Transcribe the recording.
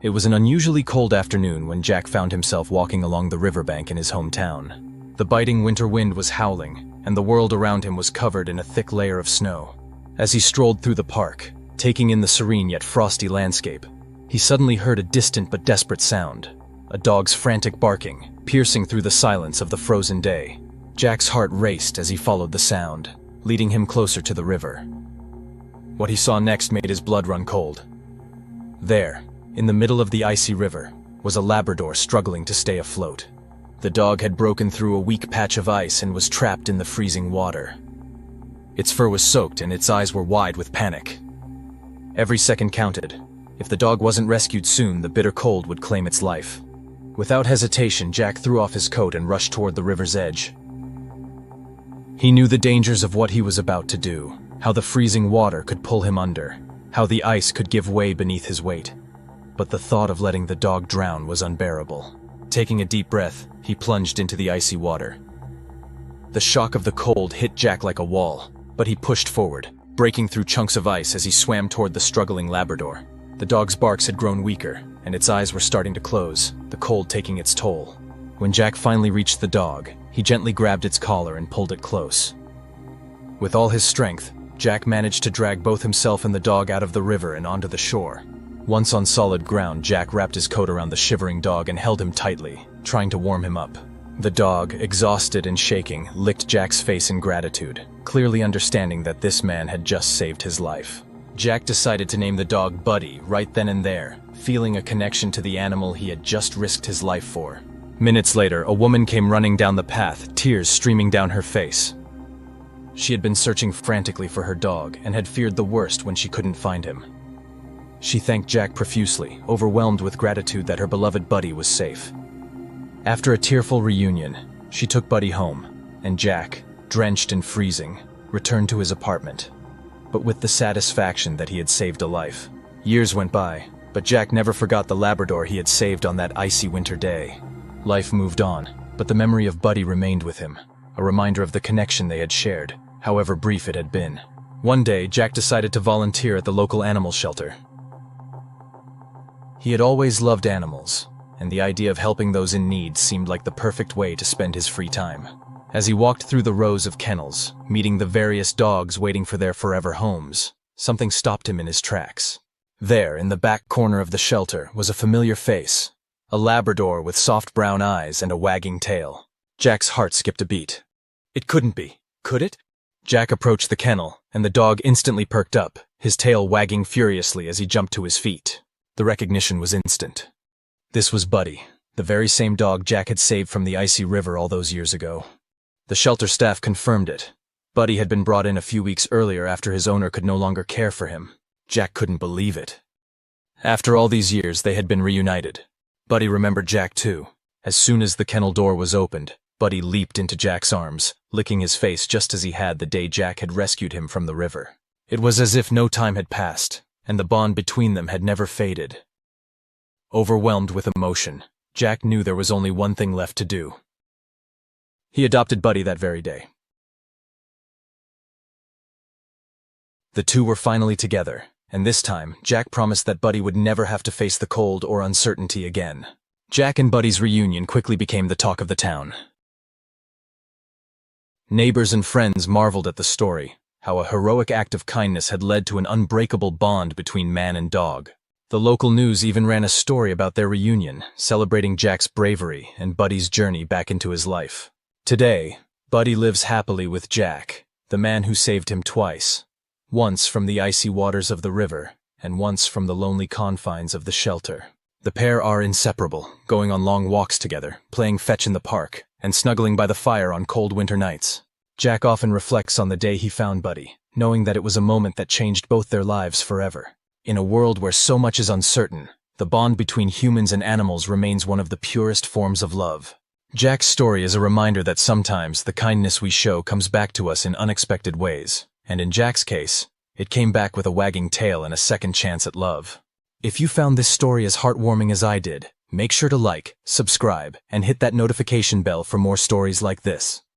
It was an unusually cold afternoon when Jack found himself walking along the riverbank in his hometown. The biting winter wind was howling, and the world around him was covered in a thick layer of snow. As he strolled through the park, taking in the serene yet frosty landscape, he suddenly heard a distant but desperate sound, a dog's frantic barking, piercing through the silence of the frozen day. Jack's heart raced as he followed the sound, leading him closer to the river. What he saw next made his blood run cold. There, in the middle of the icy river, was a Labrador struggling to stay afloat. The dog had broken through a weak patch of ice and was trapped in the freezing water. Its fur was soaked and its eyes were wide with panic. Every second counted. If the dog wasn't rescued soon, the bitter cold would claim its life. Without hesitation, Jack threw off his coat and rushed toward the river's edge. He knew the dangers of what he was about to do, how the freezing water could pull him under, how the ice could give way beneath his weight. But the thought of letting the dog drown was unbearable. Taking a deep breath, he plunged into the icy water. The shock of the cold hit Jack like a wall, but he pushed forward, breaking through chunks of ice as he swam toward the struggling Labrador. The dog's barks had grown weaker, and its eyes were starting to close, the cold taking its toll. When Jack finally reached the dog, he gently grabbed its collar and pulled it close. With all his strength, Jack managed to drag both himself and the dog out of the river and onto the shore. Once on solid ground, Jack wrapped his coat around the shivering dog and held him tightly, trying to warm him up. The dog, exhausted and shaking, licked Jack's face in gratitude, clearly understanding that this man had just saved his life. Jack decided to name the dog Buddy right then and there, feeling a connection to the animal he had just risked his life for. Minutes later, a woman came running down the path, tears streaming down her face. She had been searching frantically for her dog and had feared the worst when she couldn't find him. She thanked Jack profusely, overwhelmed with gratitude that her beloved Buddy was safe. After a tearful reunion, she took Buddy home, and Jack, drenched and freezing, returned to his apartment, but with the satisfaction that he had saved a life. Years went by, but Jack never forgot the Labrador he had saved on that icy winter day. Life moved on, but the memory of Buddy remained with him, a reminder of the connection they had shared, however brief it had been. One day, Jack decided to volunteer at the local animal shelter. He had always loved animals, and the idea of helping those in need seemed like the perfect way to spend his free time. As he walked through the rows of kennels, meeting the various dogs waiting for their forever homes, something stopped him in his tracks. There, in the back corner of the shelter, was a familiar face, a Labrador with soft brown eyes and a wagging tail. Jack's heart skipped a beat. It couldn't be, could it? Jack approached the kennel, and the dog instantly perked up, his tail wagging furiously as he jumped to his feet. The recognition was instant. This was Buddy, the very same dog Jack had saved from the icy river all those years ago. The shelter staff confirmed it. Buddy had been brought in a few weeks earlier after his owner could no longer care for him. Jack couldn't believe it. After all these years, they had been reunited. Buddy remembered Jack too. As soon as the kennel door was opened, Buddy leaped into Jack's arms, licking his face just as he had the day Jack had rescued him from the river. It was as if no time had passed, and the bond between them had never faded. Overwhelmed with emotion, Jack knew there was only one thing left to do. He adopted Buddy that very day. The two were finally together, and this time, Jack promised that Buddy would never have to face the cold or uncertainty again. Jack and Buddy's reunion quickly became the talk of the town. Neighbors and friends marveled at the story, how a heroic act of kindness had led to an unbreakable bond between man and dog. The local news even ran a story about their reunion, celebrating Jack's bravery and Buddy's journey back into his life. Today, Buddy lives happily with Jack, the man who saved him twice, once from the icy waters of the river, and once from the lonely confines of the shelter. The pair are inseparable, going on long walks together, playing fetch in the park, and snuggling by the fire on cold winter nights. Jack often reflects on the day he found Buddy, knowing that it was a moment that changed both their lives forever. In a world where so much is uncertain, the bond between humans and animals remains one of the purest forms of love. Jack's story is a reminder that sometimes the kindness we show comes back to us in unexpected ways, and in Jack's case, it came back with a wagging tail and a second chance at love. If you found this story as heartwarming as I did, make sure to like, subscribe, and hit that notification bell for more stories like this.